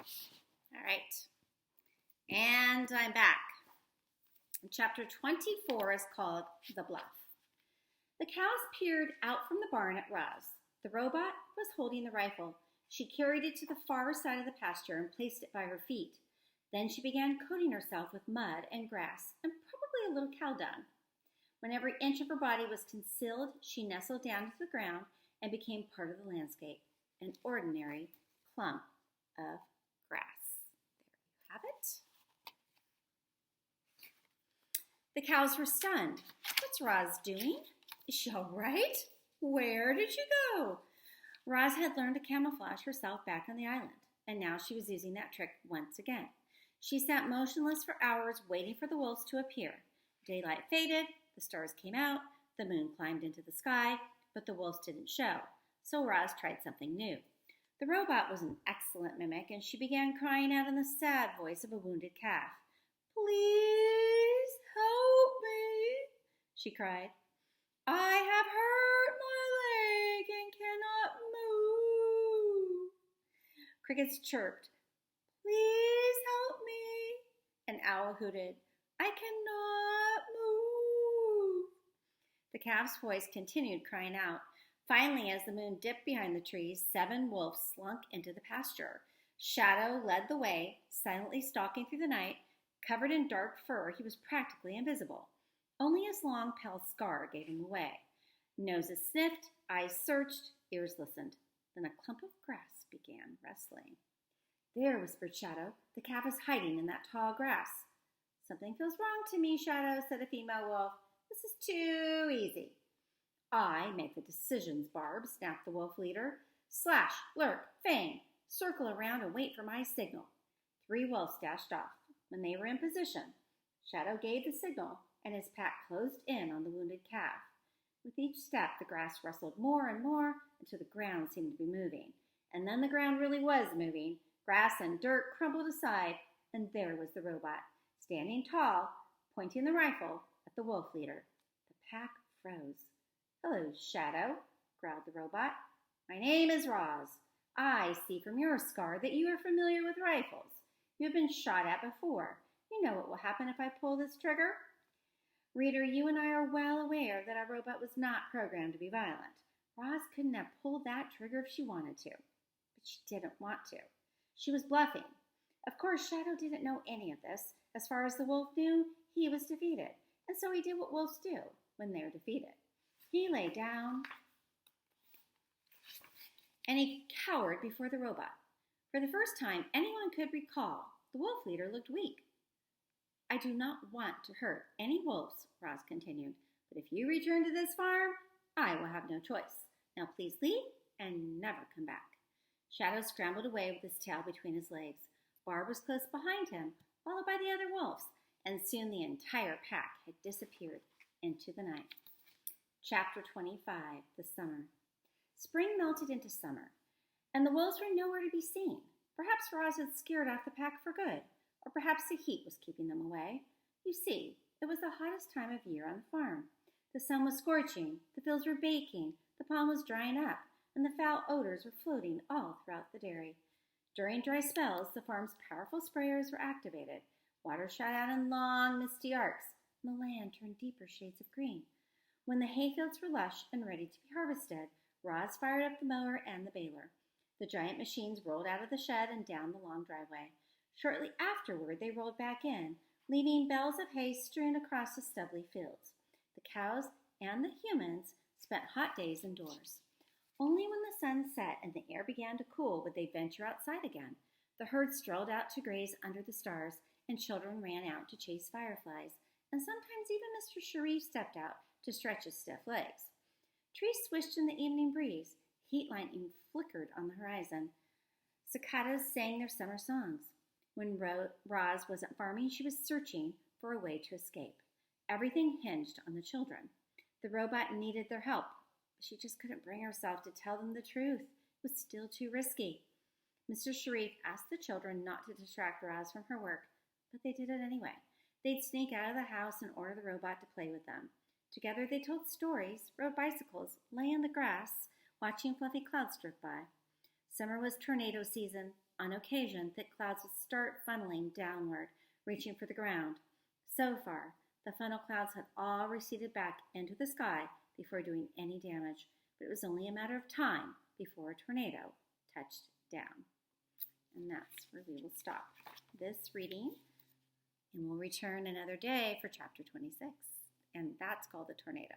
All right. And I'm back. Chapter 24 is called The Bluff. The cows peered out from the barn at Roz. The robot was holding the rifle. She carried it to the far side of the pasture and placed it by her feet. Then she began coating herself with mud and grass and probably a little cow dung. When every inch of her body was concealed, she nestled down to the ground and became part of the landscape, an ordinary clump of grass. There you have it. The cows were stunned. What's Roz doing? Is she all right? Where did she go? Roz had learned to camouflage herself back on the island, and now she was using that trick once again. She sat motionless for hours waiting for the wolves to appear. Daylight faded, the stars came out, the moon climbed into the sky, but the wolves didn't show, so Roz tried something new. The robot was an excellent mimic, and she began crying out in the sad voice of a wounded calf. "Please help me," she cried. "I have hurt my leg and cannot move." Crickets chirped. "Please help me." An owl hooted. "I cannot move." The calf's voice continued crying out. Finally, as the moon dipped behind the trees, 7 wolves slunk into the pasture. Shadow led the way, silently stalking through the night. Covered in dark fur, he was practically invisible. Only his long, pale scar gave him away. Noses sniffed, eyes searched, ears listened. Then a clump of grass began rustling. "There," whispered Shadow. "The calf is hiding in that tall grass." "Something feels wrong to me, Shadow," said a female wolf. "This is too easy." "I make the decisions, Barb," snapped the wolf leader. "Slash, lurk, fang, circle around and wait for my signal." 3 wolves dashed off. When they were in position, Shadow gave the signal, and his pack closed in on the wounded calf. With each step, the grass rustled more and more until the ground seemed to be moving. And then the ground really was moving. Grass and dirt crumbled aside, and there was the robot, standing tall, pointing the rifle at the wolf leader. The pack froze. "Hello, Shadow," growled the robot. "My name is Roz. I see from your scar that you are familiar with rifles. You have been shot at before. You know what will happen if I pull this trigger?" Reader, you and I are well aware that our robot was not programmed to be violent. Roz couldn't have pulled that trigger if she wanted to. But she didn't want to. She was bluffing. Of course, Shadow didn't know any of this. As far as the wolf knew, he was defeated. And so he did what wolves do when they're defeated. He lay down and he cowered before the robot. For the first time anyone could recall, the wolf leader looked weak. "I do not want to hurt any wolves," Roz continued, "but if you return to this farm, I will have no choice. Now please leave and never come back." Shadow scrambled away with his tail between his legs. Barb was close behind him, followed by the other wolves, and soon the entire pack had disappeared into the night. Chapter 25, The Summer. Spring melted into summer, and the wolves were nowhere to be seen. Perhaps Roz had scared off the pack for good, or perhaps the heat was keeping them away. You see, it was the hottest time of year on the farm. The sun was scorching, the fields were baking, the pond was drying up, and the foul odors were floating all throughout the dairy. During dry spells, the farm's powerful sprayers were activated. Water shot out in long, misty arcs, and the land turned deeper shades of green. When the hayfields were lush and ready to be harvested, Roz fired up the mower and the baler. The giant machines rolled out of the shed and down the long driveway. Shortly afterward, they rolled back in, leaving bales of hay strewn across the stubbly fields. The cows and the humans spent hot days indoors. Only when the sun set and the air began to cool would they venture outside again. The herd strolled out to graze under the stars, and children ran out to chase fireflies, and sometimes even Mr. Sharif stepped out to stretch his stiff legs. Trees swished in the evening breeze. Heat lightning flickered on the horizon. Cicadas sang their summer songs. When Roz wasn't farming, she was searching for a way to escape. Everything hinged on the children. The robot needed their help, but she just couldn't bring herself to tell them the truth. It was still too risky. Mr. Sharif asked the children not to distract Roz from her work, but they did it anyway. They'd sneak out of the house and order the robot to play with them. Together they told stories, rode bicycles, lay in the grass, watching fluffy clouds drift by. Summer was tornado season. On occasion, thick clouds would start funneling downward, reaching for the ground. So far, the funnel clouds had all receded back into the sky before doing any damage, but it was only a matter of time before a tornado touched down. And that's where we will stop this reading, and we'll return another day for chapter 26, and that's called The Tornado.